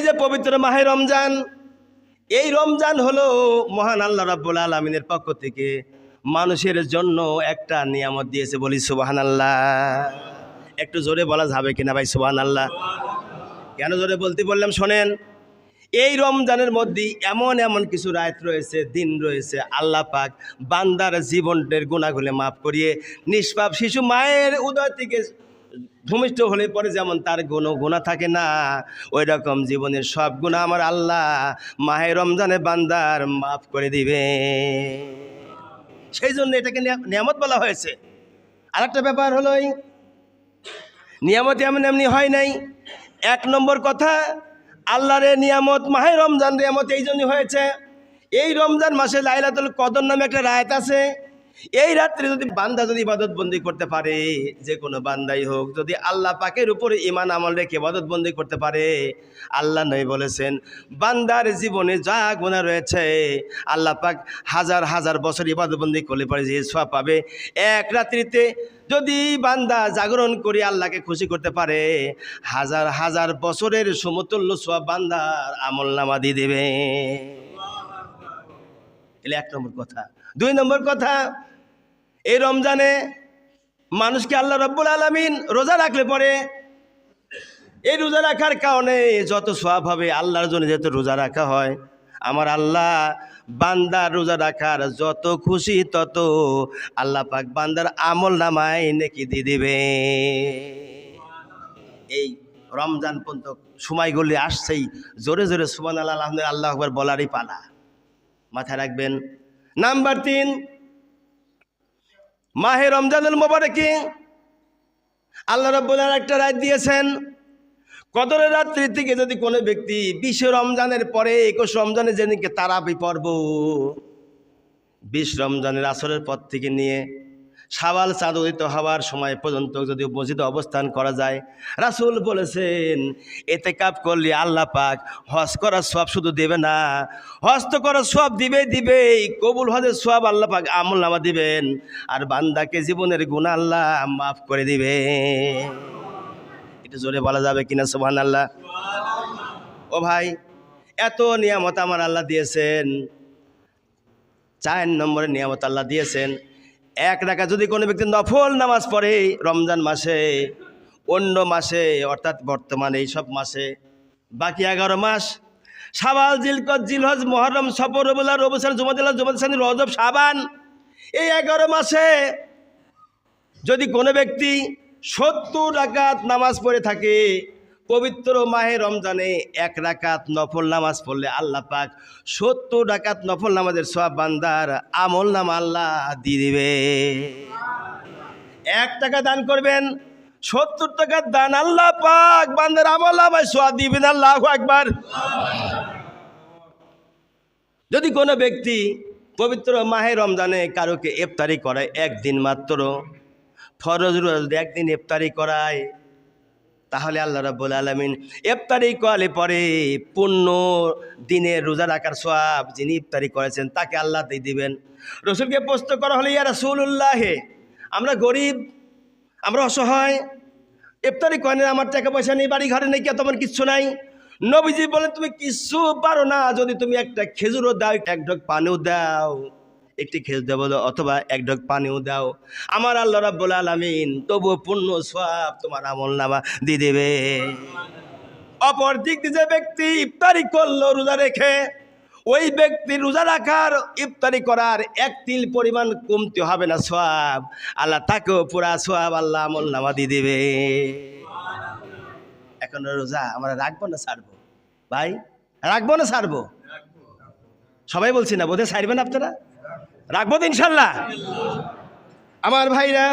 যে পবিত্র মাহে রমজান, এই রমজান হলো মহান আল্লাহ রাব্বুল আলামিনের পক্ষ থেকে মানুষের জন্য একটা নিয়ামত দিয়েছে। বলি সুবহানাল্লাহ। একটু জোরে বলা যাবে কিনা ভাই সুবহানাল্লাহ? কেন জোরে বলতে বললাম শোনেন, এই রমজানের মধ্যে এমন এমন কিছু রাত রয়েছে, দিন রয়েছে, আল্লাহ পাক বান্দার জীবনের গুনাহগুলো মাফ করিয়ে নিষ্পাপ শিশু মায়ের উদয় থেকে ভূমিষ্ঠ হলে পরে যেমন তার গুণা থাকে না, ওই রকম জীবনের সব গুণা আমার আল্লাহ মাহে রমজানে বান্দার মাফ করে দিবে। সেই জন্য এটাকে নিয়ামত বলা হয়েছে। আর একটা ব্যাপার হলো, নিয়ামত এমন এমনি হয় নাই। এক নম্বর কথা, আল্লাহর নিয়ামত মাহে রমজান নিয়ামত এই জন্য হয়েছে, এই রমজান মাসে লাইলাতুল কদর নামে একটা রাত আছে। এই রাত্রে যদি বান্দা যদি ইবাদত বন্দি করতে পারে, যে কোনো বান্দাই হোক, যদি আল্লাহ পাকের উপরে ঈমান আমল রেখে ইবাদত বন্দি করতে পারে, আল্লাহ নবী বলেছেন বান্দার জীবনে যা গুনাহ রয়েছে আল্লাহ পাক হাজার হাজার বছর ইবাদত বন্দি করলে পরে যে সওয়াব পাবে, এক রাত্রিতে যদি বান্দা জাগরণ করে আল্লাহকে খুশি করতে পারে, হাজার হাজার বছরের সমতুল্য সওয়াব বান্দার আমলনামা দিয়ে দেবে। এলে এক নম্বর কথা। দুই নম্বর কথা, এই রমজানে মানুষকে আল্লাহ রাব্বুল আলামিন রোজা রাখলে পরে, এই রোজা রাখার কারণে যত সওয়াব হবে, আল্লাহর জন্য যেহেতু রোজা রাখা হয়, আমার আল্লাহ বান্দার রোজা রাখার যত খুশি তত আল্লাহ পাক বান্দার আমল নামায় নেকি দিয়ে দিবে। এই রমজান পর্যন্ত সময়গুলি আসছেই, জোরে জোরে সুবহানাল্লাহ আলহামদুলিল্লাহ আল্লাহু আকবার বলারই পালা। মাথায় রাখবেন। নাম্বার 3, মাহে রমজানুল মুবারকে আল্লাহ রাব্বুল আলামিন একটা রাত দিয়েছেন। কদরের রাত্রি থেকে যদি কোনো ব্যক্তি 20 রমজানের পরে 21 রমজানে যেদিনকে তারাবি পর্ব, 20 রমজানের আসরের পর থেকে নিয়ে শাওয়াল চাঁদ উদিত হওয়ার সময় পর্যন্ত যদি মসজিদে অবস্থান করা যায়, রাসূল বলেছেন ইতিকাফ করলে আল্লাহ পাক হজ করার সওয়াব শুধু দেবে না, হজ তো করার সওয়াব দিবে, কবুল হজের সওয়াব আল্লাহ পাক আমলনামা দিবেন, আর বান্দাকে জীবনের গুনাহ আল্লাহ মাফ করে দিবে। এটা জোরে বলা যাবে কিনা সুবহানাল্লাহ? ও ভাই, এত নিয়ামত আমার আল্লাহ দিয়েছেন। 4 নম্বরের নিয়ামত আল্লাহ দিয়েছেন, এক রাকাত যদি কোনো ব্যক্তি নফল নামাজ পড়ে রমজান মাসে, অন্য মাসে অর্থাৎ বর্তমানে এই সব মাসে বাকি 11 মাস, শাওয়াল, জিলকদ, জিলহজ, মুহররম, সফর, রবিউল আউয়াল, রবিউল সানি, জুমাদুল আখের, জুমাদুল সানি, রজব, শাবান, এই 11 মাসে যদি কোনো ব্যক্তি 70 রাকাত নামাজ পড়ে থাকে, পবিত্র মাহে রমজানে 1 রাকাত নফল নামাজ পড়লে আল্লাহ পাক 70 রাকাত নফল নামাজের সওয়াব বান্দার আমল নামা আল্লাহ দিয়ে দিবে। 1 টাকা দান করবেন, 70 টাকার দান আল্লাহ পাক বান্দার আমল নামায় সওয়াব দিবেন। আল্লাহু আকবার। যদি কোনো ব্যক্তি পবিত্র মাহে রমজানে কারোকে ইফতারি করায় একদিন মাত্র, ফরজ রোজা যদি একদিন ইফতারি করায়, তাহলে আল্লাহ রাব্বুল আলামিন ইফতারি করলে পরে পূর্ণ দিনের রোজা রাখার সওয়াব যিনি ইফতারি করেছেন তাকে আল্লাহ দিয়ে দিবেন। রাসূলকে প্রশ্ন করা হলো, ইয়া রাসূলুল্লাহ, আমরা গরিব, আমরা অসহায়, ইফতারি করেন, আমার টাকা পয়সা নেই, বাড়ি ঘরে নেই, তেমন কিচ্ছু নাই। নবীজি বলেন তুমি কিচ্ছু পারো না, যদি তুমি একটা খেজুরও দাও, 1 ঢোক পানিও দাও, একটি খেজুর দেবো অথবা 1 ঢোক পানিও দাও, আমার আল্লাহ রাব্বুল আলামিন তবুও পূর্ণ সওয়াব তোমার আমলনামা দিয়ে দেবে। অপর দিক দিয়ে যে ব্যক্তি ইফতারি করলো রোজা রেখে, ওই ব্যক্তি রোজা রাখার ইফতারি করার 1 তিল পরিমাণ কমতে হবে না সওয়াব, আল্লাহ তাকেও পুরা সওয়াব আল্লাহ আমলনামা দিয়ে দেবে। এখন রোজা আমরা রাখবো না ছাড়বো? ভাই, রাখবো না ছাড়বো? সবাই বলছি না, বোধহয় ছাড়বেন আপনারা? রাখবো তো ইনশাল্লাহ। আমার ভাইরা,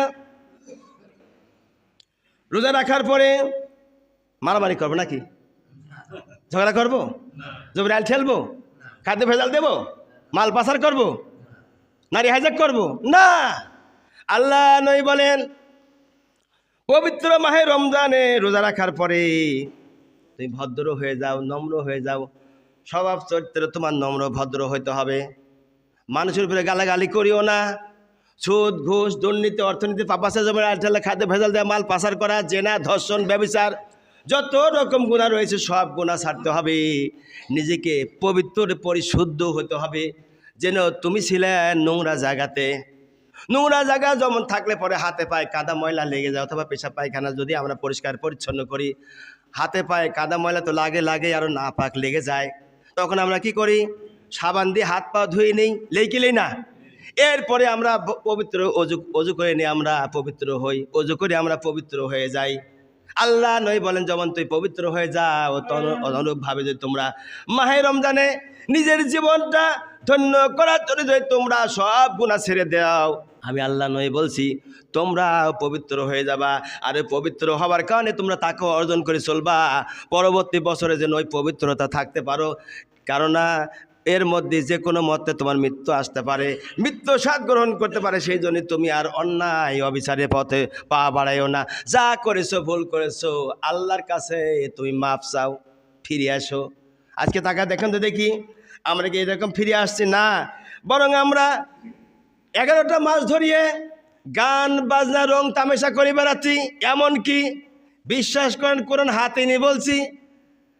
রোজা রাখার পরে মারামারি করবো নাকি? ঝগড়া করবো? জবরাইল ঠেলবো? খাদ্য ভেজাল দেবো? মাল পাচার করবো? নারী হাইজ্যাক করবো? না। আল্লাহ নবী বলেন পবিত্র মাহে রমজানে রোজা রাখার পরে তুমি ভদ্র হয়ে যাও, নম্র হয়ে যাও, স্বভাব চরিত্র তোমার নম্র ভদ্র হইতে হবে। মানুষের উপরে গালাগালি করিও না, সুদ, ঘুষ, দুর্নীতি, অর্থনীতি, পাপাচার, জমি, খাদ্য ভেজাল দেওয়া, মাল পাচার করা, জেনা, ধর্ষণ, ব্যভিচার, যত রকম গুনাহ রয়েছে সব গুনাহ ছাড়তে হবে, নিজেকে পবিত্র পরিশুদ্ধ হতে হবে। যেন তুমি ছিলে নোংরা জায়গাতে, নোংরা জায়গা যেমন থাকলে পরে হাতে পায়ে কাদা ময়লা লেগে যায়, অথবা পেশাব পায়খানা যদি আমরা পরিষ্কার পরিচ্ছন্ন করি, হাতে পায়ে কাদা ময়লা তো লাগে আরও না পাক লেগে যায়, তখন আমরা কি করি? সাবান দিয়ে হাত পা ধুয়ে নেই, লেই না। এরপরে আমরা পবিত্র অজু করে নিয়ে আমরা পবিত্র হই, অজু করে আমরা পবিত্র হয়ে যাই। আল্লাহ নয় বলেন, যেমন তুই পবিত্র হয়ে যাও অনুরূপভাবে যদি তোমরা মাহে রমজানে নিজের জীবনটা ধন্য করার জন্য যদি তোমরা সব গুনাহ ছেড়ে দাও, আমি আল্লাহ নয় বলছি তোমরা পবিত্র হয়ে যাবা। আর পবিত্র হওয়ার কারণে তোমরা তাকে অর্জন করে চলবা, পরবর্তী বছরে যেন ওই পবিত্রতা থাকতে পারো। কেননা এর মধ্যে যে কোনো মতে তোমার মৃত্যু আসতে পারে, মৃত্যু স্বাদ গ্রহণ করতে পারে। সেই জন্য তুমি আর অন্যায় অবিচারের পথে পা বাড়াইও না। যা করেছো ভুল করেছো, আল্লাহর কাছে তুমি মাপ চাও, ফিরে আসো। আজকে তাকা দেখেন তো দেখি, আমরা কি এরকম ফিরে আসছি? না, বরং আমরা 11টা মাস ধরিয়ে গান বাজনা রং তামাশা করে বেড়াচ্ছি। এমনকি বিশ্বাস করেন, কোরআন হাতে নিয়ে বলছি,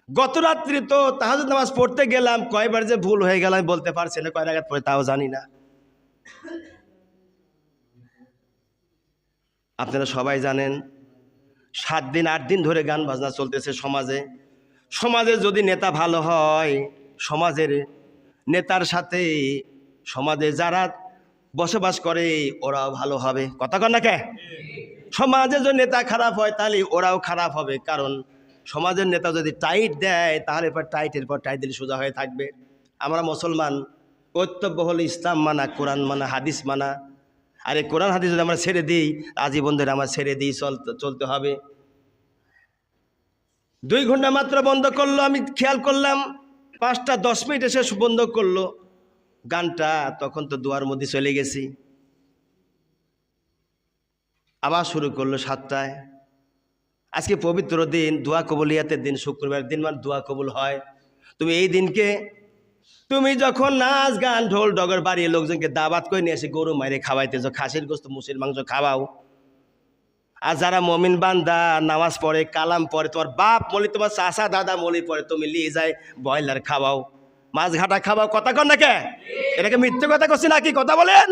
গত রাত্রি তো তাহাজ্জুদ নামাজ পড়তে গেলাম, কয়বার যে ভুল হয়ে গেল আমি বলতে পারছি না, কয় রাকাত পড়ে তাও জানি না। আপনারা সবাই জানেন 7 দিন 8 দিন ধরে গান বাজনা চলতেছে সমাজে। সমাজে যদি নেতা ভালো হয়, সমাজের নেতার সাথে সমাজে যারা বসবাস করে ওরাও ভালো হবে। কথা কন না কে? সমাজে যদি নেতা খারাপ হয় তাহলে ওরাও খারাপ হবে। কারণ সমাজের নেতা যদি টাইট দেয় তাহলে এরপর টাইটের পর টাইট দিলে সোজা হয়ে থাকবে। আমরা মুসলমান, কর্তব্য হলো ইসলাম মানা, কোরআন মানা, হাদিস মানা। আর এই কোরআন হাদিস যদি আমরা ছেড়ে দিই, আজীবন ধরে আমরা ছেড়ে দিই, চলতে হবে। 2 ঘন্টা মাত্র বন্ধ করলো, আমি খেয়াল করলাম 5টা 10 মিনিট এসে বন্ধ করলো গানটা, তখন তো দুয়ার মধ্যে চলে গেছি। আবার শুরু করলো 7টায়। আজকে পবিত্র দিন, দোয়া কবুলিয়াতের দিন, শুক্রবার দিন মানে দোয়া কবুল হয়। তুমি এই দিনকে তুমি যখন নাচ গান ঢোল ডগর বাড়িয়ে লোকজনকে দাবাত করে নিয়ে এসে গরু মাইরে খাওয়াইতেছো, খাসির গোস্ত মুসির মাংস খাওয়াও। আর যারা মমিন বান্দা নামাজ পড়ে, কালাম পড়ে, তোমার বাপ মলি, তোমার চাচা দাদা মলি পড়ে, তুমি নিয়ে যায় ব্রয়লার খাওয়াও, মাছ ঘাটা খাওয়াও। কথা কন না কে? এটাকে মিথ্যে কথা করছি নাকি? কথা বলেন।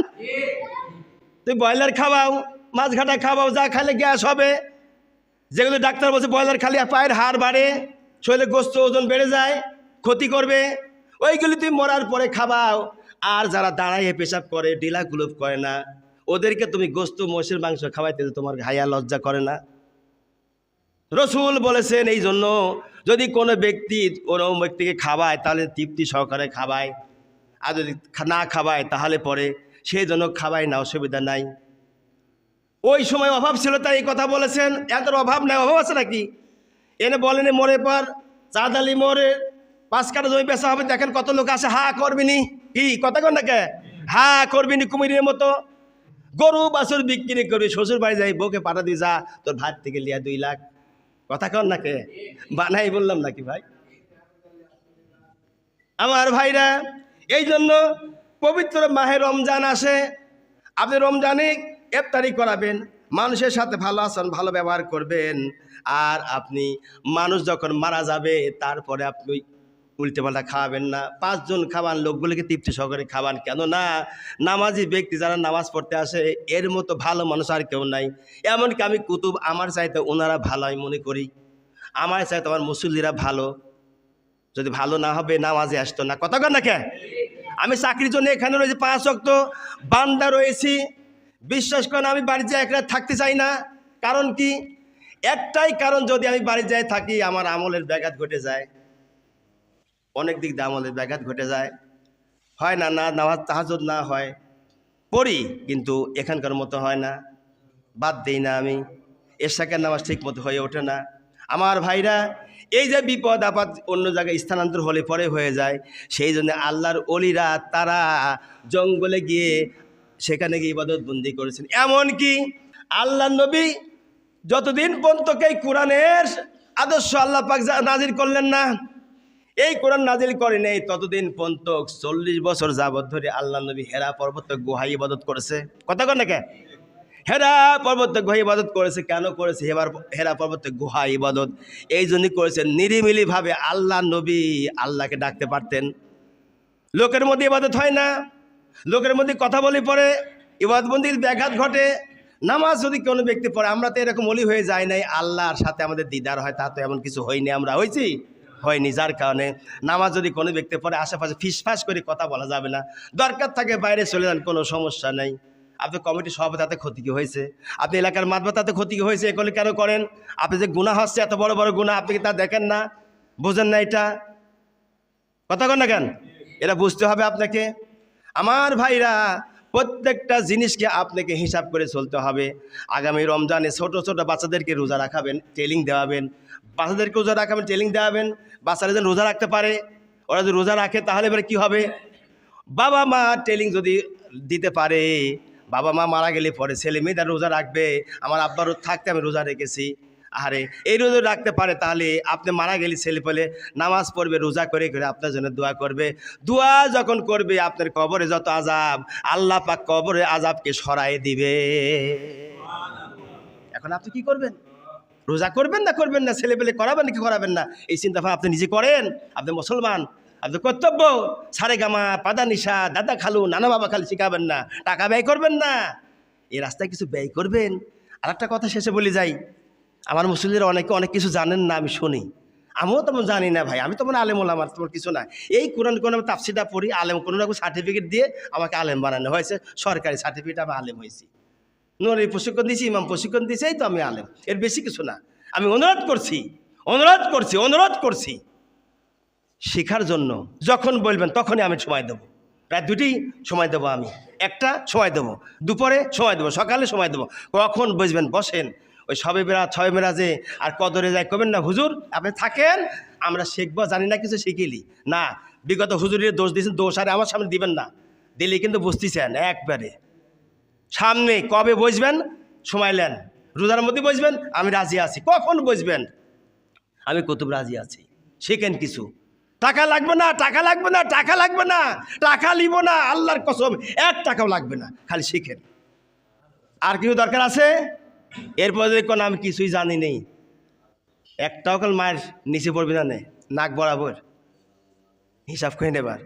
তুমি ব্রয়লার খাওয়াও, মাছ ঘাটা খাওয়াও, যা খাইলে গ্যাস হবে। যেগুলো ডাক্তার বলছে ব্রয়লার খালি পায়ের হাড় বাড়ে, শরীরে গোস্ত ওজন বেড়ে যায়, ক্ষতি করবে, ওইগুলি তুমি মরার পরে খাওয়াও। আর যারা দাঁড়াইয়ে পেশাব করে, ডিলা গুলুপ করে না, ওদেরকে তুমি গোস্ত মোষের মাংস খাওয়াইতে তোমার হায়া লজ্জা করে না? রসুল বলেছেন এই জন্য যদি কোনো ব্যক্তি কোনো ব্যক্তিকে খাওয়ায় তাহলে তৃপ্তি সহকারে খাওয়ায়, আর যদি না খাওয়ায় তাহলে পরে সেই জন্য খাওয়ায় না, অসুবিধা নাই। ওই সময় অভাব ছিল তাই এই কথা বলেছেন। এত অভাব নাই, অভাব আছে নাকি? এনে বলেন মোড়ে পর চাঁদালি মোড়ে 5 কাঠা জমি বেচা হবে, দেখেন কত লোক আসে, হা করবিনি কি? কথা কন না কে? হা করবিনি কুমিরের মতো। গরু বাছুর বিক্রি করবি, শ্বশুর বাড়ি যাই বউকে পাঠা দিয়ে, যা তোর ভাত থেকে লিয়া 2 লাখ। কথা কন না কে? বানাই বললাম নাকি ভাই? আমার ভাইরা, এই জন্য পবিত্র মাহে রমজান আসে, আপনি রমজানে ইফতারি করাবেন, মানুষের সাথে ভালো আচরণ ভালো ব্যবহার করবেন। আর আপনি মানুষ যখন মারা যাবে তারপরে আপনি উল্টে পাল্টা খাওয়াবেন না, 5 জন খাওয়ান, লোকগুলিকে তৃপ্তি সহকারে খাওয়ান। কেননা নামাজি ব্যক্তি যারা নামাজ পড়তে আসে এর মতো ভালো মানুষ আর কেউ নাই। এমনকি আমি কুতুব আমার চাইতে ওনারা ভালো আমি মনে করি, আমার চাইতে আমার মুসল্লিরা ভালো। যদি ভালো না হবে নামাজে আসতো না। কথা কন না কে? আমি চাকরির জন্য এখানে রয়েছি, 5 ওয়াক্ত বান্দা রয়েছি, বিশ্বাস করেন আমি বাড়ি যাই এক রাত থাকতে চাই না। কারণ কি? একটাই কারণ, যদি আমি বাড়ি যাই থাকি আমার আমলের ব্যাঘাত ঘটে যায়, অনেক দিক দিয়ে আমলের ব্যাঘাত ঘটে যায়, হয় না, নামাজ তাহাজ্জুদ না হয়, পড়ি কিন্তু এখানকার মতো হয় না, বাদ দেই না আমি, এশাকের নামাজ ঠিক মতো হয়ে ওঠে না। আমার ভাইরা, এই যে বিপদ আপদ অন্য জায়গায় স্থানান্তর হলে পরে হয়ে যায়, সেই জন্য আল্লাহর ওলিরা তারা জঙ্গলে গিয়ে সেখানে গিয়ে ইবাদত বন্দি করেছেন। এমনকি আল্লাহ নবী যতদিন পর্যন্ত এই কোরআনের আদর্শ আল্লাহ পাক নাজিল করলেন না, এই কোরআন নাজিল করে নেই, ততদিন পর্যন্ত 40 বছর যাবৎ ধরে আল্লাহ নবী হেরা পর্বত গুহায় ইবাদত করেছে। কথা কন না কে? হেরা পর্বতে গুহা ইবাদত করেছে। কেন করেছে? হেরা পর্বতে গুহা ইবাদত এই জন্যই করেছে, নিরিমিলিভাবে আল্লাহ নবী আল্লাহকে ডাকতে পারতেন। লোকের মধ্যে ইবাদত হয় না, লোকের মধ্যে কথা বলি পরে ইবাদতবন্দির ব্যাঘাত ঘটে। নামাজ যদি কোনো ব্যক্তি পড়ে, আমরা তো এরকম অলি হয়ে যাই নাই, আল্লাহর সাথে আমাদের দিদার হয়, তা তো এমন কিছু হয়নি। আমরা হয়েছি? হয়নি। যার কারণে নামাজ যদি কোনো ব্যক্তি পড়ে, আশেপাশে ফিসফাস করে কথা বলা যাবে না। দরকার থাকে বাইরে চলে যান, কোনো সমস্যা নেই। আপনি কমিটির সভাপতি, তাতে ক্ষতি কি হয়েছে? আপনি এলাকার মাতবা, তাতে ক্ষতি কি হয়েছে? এগুলো কেন করেন? আপনি যে গুনাহ হচ্ছে, এত বড় বড় গুনাহ, আপনি কি তা দেখেন না? বোঝেন না এটা? কথা কন না কেন? এটা বুঝতে হবে আপনাকে। আমার ভাইরা, প্রত্যেকটা জিনিসকে আপনাকে হিসাব করে চলতে হবে। আগামী রমজানে ছোট ছোট বাচ্চাদেরকে রোজা রাখাবেন, ট্রেনিং দেওয়াবেন। বাচ্চাদেরকে রোজা রাখাবেন, ট্রেনিং দেওয়াবেন। বাচ্চারা যেন রোজা রাখতে পারে। ওরা যদি রোজা রাখে তাহলে এবারে কী হবে? বাবা মা ট্রেনিং যদি দিতে পারে, বাবা মা মারা গেলে পরে ছেলে মেয়েরা রোজা রাখবে। আমার আব্বার থাকতে আমি রোজা রেখেছি, আরে এই রোজা রাখতে পারে, তাহলে আপনি মারা গেলে ছেলে পেলে নামাজ পড়বে, রোজা করে করে আপনার জন্য দোয়া করবে। দোয়া যখন করবে, আপনার কবরে যত আযাব, আল্লাহ পাক কবরে আযাবকে সরাই দিবে। এখন আপনি কি করবেন? রোজা করবেন না করবেন না, ছেলে পেলে করাবেন কি করাবেন না, এই চিন্তা ভাবনা আপনি নিজে করেন। আপনি মুসলমান, আপনার কর্তব্য সারে গামা পাদা নিশা দাদা খালু নানা বাবা খালু শিখাবেন না, টাকা ব্যয় করবেন না, এই রাস্তায় কিছু ব্যয় করবেন। আর একটা কথা শেষে বলে যাই, আমার মুসলিমরা অনেকে অনেক কিছু জানেন না, আমি শুনি। আমিও তেমন জানি না ভাই, আমি তেমন আলেম হলাম, আমার তোমার কিছু না। এই কোরআন আমি তাফসিরটা পড়ি, আলেম কোনো রকম সার্টিফিকেট দিয়ে আমাকে আলেম বানানো হয়েছে, সরকারি সার্টিফিকেট, আমি আলেম হয়েছি। নুরি প্রশিক্ষণ দিয়েছি, ইমাম প্রশিক্ষণ দিয়েছি, এই তো আমি আলেম, এর বেশি কিছু না। আমি অনুরোধ করছি শেখার জন্য। যখন বলবেন তখনই আমি সময় দেবো, প্রায় দুটি সময় দেবো, আমি একটা সময় দেবো, দুপুরে সময় দেবো, সকালে সময় দেবো। কখন বুঝবেন বসেন, ওই সবে বেরাত ছয় মেরাজে আর কদরে যায় করবেন না, হুজুর আপনি থাকেন, আমরা শিখবো, জানি না কিছু শিখিলি না। বিগত হুজুরের দোষ দিয়েছেন, দোষ আর আমার সামনে দিবেন না, দিলে কিন্তু বুঝতেছেন একবারে সামনে। কবে বসবেন সময় নেন, রোজার মধ্যে বসবেন, আমি রাজি আছি। কখন বসবেন? আমি কুতুব রাজি আছি, শিখেন কিছু। টাকা লাগবে না, টাকা লাগবে না, টাকা লাগবে না, টাকা নিব না, আল্লাহর কসম 1 টাকাও লাগবে না, খালি শিখেন। আর কিছু দরকার আছে? এরপরে দেখুন আমি কিছুই জানি নেই, একটাও কাল মায়ের নিচে পড়বি না, নাক বরাবর হিসাব করে নেবার।